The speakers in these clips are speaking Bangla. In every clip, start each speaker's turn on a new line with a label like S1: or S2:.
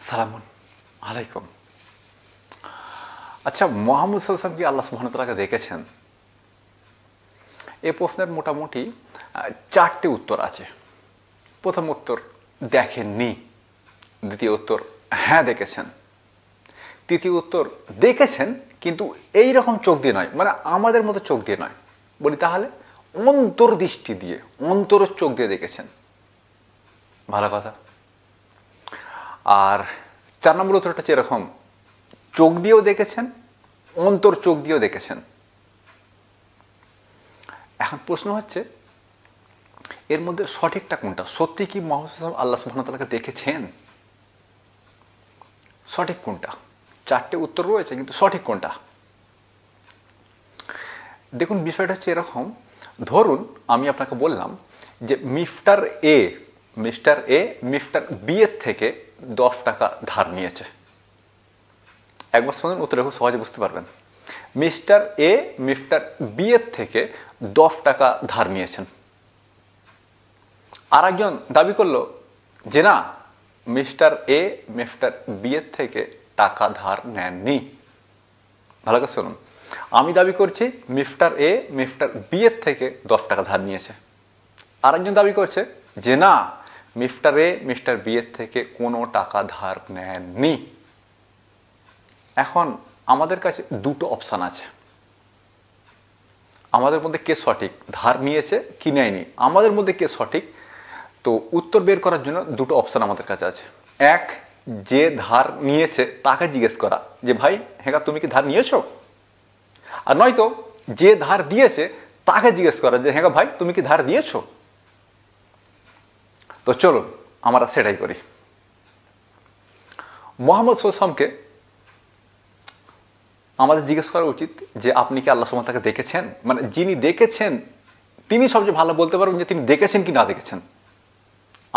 S1: সালামুন আলাইকুম। আচ্ছা, মোহাম্মদ সাল্লাল্লাহু আলাইহি ওয়াসাল্লাম কি আল্লাহ সুবহানাহু ওয়া তাআলাকে দেখেছেন? এই প্রশ্নের মোটামুটি চারটি উত্তর আছে। প্রথম উত্তর দেখেননি, দ্বিতীয় উত্তর হ্যাঁ দেখেছেন, তৃতীয় উত্তর দেখেছেন কিন্তু এই রকম চোখ দিয়ে নয়, মানে আমাদের মতো চোখ দিয়ে নয়। বলি তাহলে অন্তর্দৃষ্টি দিয়ে, অন্তরের চোখ দিয়ে দেখেছেন। ভালো কথা। আর 4 নম্বর উত্তরটা হচ্ছে এরকম, চোখ দিয়েও দেখেছেন, অন্তর চোখ দিয়েও দেখেছেন। এখন প্রশ্ন হচ্ছে এর মধ্যে সঠিকটা কোনটা? সত্যি কি মুহাম্মদ আল্লাহ সুবহানাহু ওয়া তাআলাকে দেখেছেন? সঠিক কোনটা? 4টে উত্তর রয়েছে, কিন্তু সঠিক কোনটা? দেখুন, বিষয়টা হচ্ছে এরকম, ধরুন আমি আপনাকে বললাম যে মিস্টার মিস্টার বি এর থেকে 10 টাকা ধার নিয়েছে। একবার শুনুন, উত্তরে খুব সহজে বুঝতে পারবেন। মিস্টার বি এর থেকে 10 টাকা ধার নিয়েছেন। আর একজন দাবি করলো যে না, মিস্টার বি এর থেকে টাকা ধার নেননি। ভালো করে শুনুন, আমি দাবি করছি মিস্টার বি এর থেকে 10 টাকা ধার নিয়েছে। আরেকজন দাবি করছে যে না, মিস্টার বি এর থেকে কোনো টাকা ধার নেননি। এখন আমাদের কাছে দুটো অপশান আছে, আমাদের মধ্যে কে সঠিক, ধার নিয়েছে কি নেয়নি, আমাদের মধ্যে কে সঠিক। তো উত্তর বের করার জন্য দুটো অপশান আমাদের কাছে আছে। এক, যে ধার নিয়েছে তাকে জিজ্ঞেস করা যে ভাই হ্যাঁ তুমি কি ধার নিয়েছো? আর নয়তো যে ধার দিয়েছে তাকে জিজ্ঞেস করা যে হ্যাঁ ভাই তুমি কি ধার দিয়েছো? তো চলুন আমরা সেটাই করি। মুহাম্মদ সাল্লাল্লাহু আলাইহি ওয়াসাল্লামকে আমাদের জিজ্ঞেস করা উচিত যে আপনি কি আল্লাহ সুবহানাহু ওয়া তাআলাকে দেখেছেন? মানে যিনি দেখেছেন তিনি সবচেয়ে ভালো বলতে পারবেন যে তিনি দেখেছেন কি না দেখেছেন।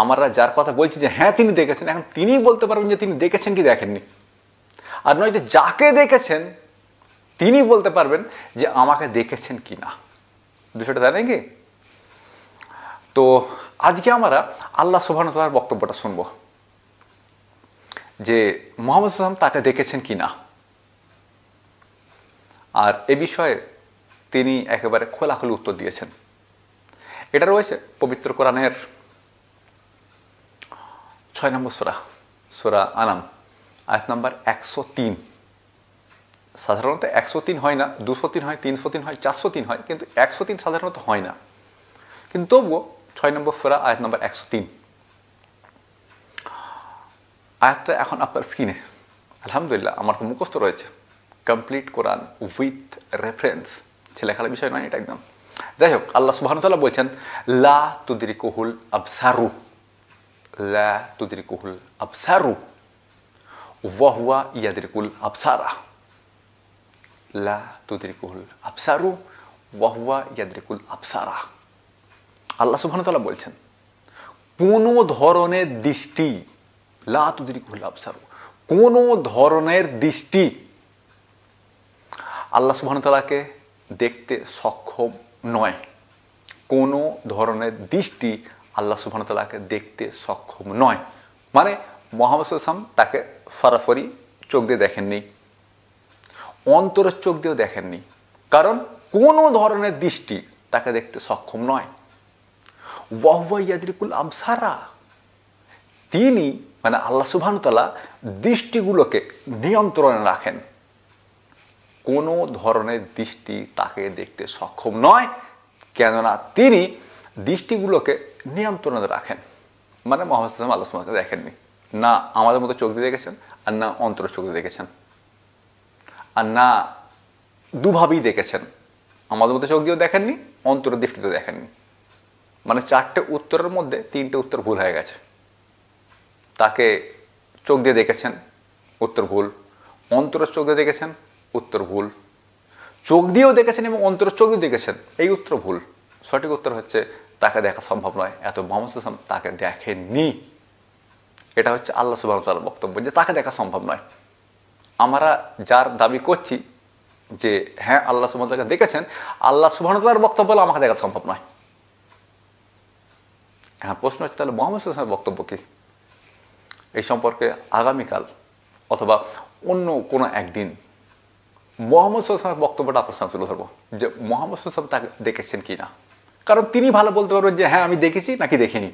S1: আমরা যার কথা বলছি যে হ্যাঁ তিনি দেখেছেন, এখন তিনিই বলতে পারবেন যে তিনি দেখেছেন কি দেখেননি। আর নয় যে যাকে দেখেছেন তিনি বলতে পারবেন যে আমাকে দেখেছেন কি না। বিষয়টা তাই নাকি? তো আজকে আমরা আল্লাহ সুবহানাহু ওয়া তাআলার বক্তব্যটা শুনব যে মুহাম্মদ সাল্লাল্লাহু আলাইহি ওয়াসাল্লাম তাকে দেখেছেন কি না। আর এ বিষয়ে তিনি একেবারে খোলাখুলি উত্তর দিয়েছেন। এটা রয়েছে পবিত্র কোরআনের 6 নম্বর সূরা আনাম, আয়াত নাম্বার 103। সাধারণত 103 হয় না, 203 হয়, 303 হয়, 403 হয়, কিন্তু 103 সাধারণত হয় না। কিন্তু তবুও 6 নম্বর সূরা আয়াত নাম্বার 103 আয়াতটা এখন আপনার স্ক্রিনে। আলহামদুলিল্লাহ, আমার তো মুখস্থ রয়েছে। কমপ্লিট কোরআন উইথ রেফারেন্স, ছেলেখেলা বিষয় নয় এটা একদম। যাই হোক, আল্লাহ সুবহানাহু ওয়া তাআলা বলছেন লা তুদরিকুহুল আবসারু, লা তুদরিকুহুল আবসারু ওয়া হুয়া ইয়াদরিকুল আবসারা, লা তুদরিকুহুল আবসারু ওয়া হুয়া ইয়াদরিকুল আবসারা। আল্লাহ সুবহানাহু ওয়া তাআলা বলছেন কোনো ধরনের দৃষ্টি, লা তুদরিকুহুল আবসারু, কোনো ধরনের দৃষ্টি আল্লাহ সুবহানাহু ওয়া তাআলাকে দেখতে সক্ষম নয়। কোনো ধরনের দৃষ্টি আল্লাহ সুবহানাহু ওয়া তাআলাকে দেখতে সক্ষম নয়। মানে মুহাম্মদ সাল্লাল্লাহু আলাইহি ওয়াসাল্লাম তাকে সরাসরি চোখ দিয়ে দেখেননি, অন্তরের চোখ দিয়েও দেখেননি, কারণ কোনো ধরনের দৃষ্টি তাকে দেখতে সক্ষম নয়। ওয়া হুয়া ইয়াদরিকুল আবসারা, তিনি মানে আল্লাহ সুবহানাহু ওয়া তাআলা দৃষ্টিগুলোকে নিয়ন্ত্রণে রাখেন। কোনো ধরনের দৃষ্টি তাকে দেখতে সক্ষম নয়, কেননা তিনি দৃষ্টিগুলোকে নিয়ন্ত্রণে রাখেন। মানে মুহাম্মদ সাল্লাল্লাহু আলাইহি ওয়াসাল্লাম আল্লাহ সুবহানাহু ওয়া তাআলাকে দেখেননি, না আমাদের মতো চোখ দিয়ে দেখেছেন, আর না অন্তরের চোখ দিয়ে দেখেছেন, আর না দুভাবেই দেখেছেন। আমাদের মতো চোখ দিয়েও দেখেননি, অন্তরের দৃষ্টিতেও দেখেননি। মানে 4টে উত্তরের মধ্যে 3টে উত্তর ভুল হয়ে গেছে। তাকে চোখ দিয়ে দেখেছেন, উত্তর ভুল। অন্তরের চোখ দিয়ে দেখেছেন, উত্তর ভুল। চোখ দিয়েও দেখেছেন এবং অন্তরের চোখ দিয়েও দেখেছেন, এই উত্তর ভুল। সঠিক উত্তর হচ্ছে তাকে দেখা সম্ভব নয়, এত মুহাম্মদ সাল্লাল্লাহু আলাইহি ওয়াসাল্লাম তাকে দেখেননি। এটা হচ্ছে আল্লাহ সুবহানাহু ওয়া তাআলার বক্তব্য যে তাকে দেখা সম্ভব নয়। আমরা যার দাবি করছি যে হ্যাঁ আল্লাহ সুবহানাহু ওয়া তাআলা দেখেছেন, আল্লাহ সুবহানাহু ওয়া তাআলার বক্তব্য হলো আমাকে দেখা সম্ভব নয়। হ্যাঁ, প্রশ্ন হচ্ছে তাহলে মুহাম্মদ সাল্লাল্লাহু আলাইহি ওয়াসাল্লামের বক্তব্য কি? এই সম্পর্কে আগামীকাল অথবা অন্য কোনো একদিন মুহাম্মদ সাল্লাল্লাহু আলাইহি ওয়াসাল্লামের বক্তব্যটা আপনার সামনে তুলে ধরবো যে মুহাম্মদ সাল্লাল্লাহু আলাইহি ওয়াসাল্লাম তাকে দেখেছেন কি না। কারণ তিনি ভালো বলতে পারবেন যে হ্যাঁ আমি দেখেছি নাকি দেখিনি।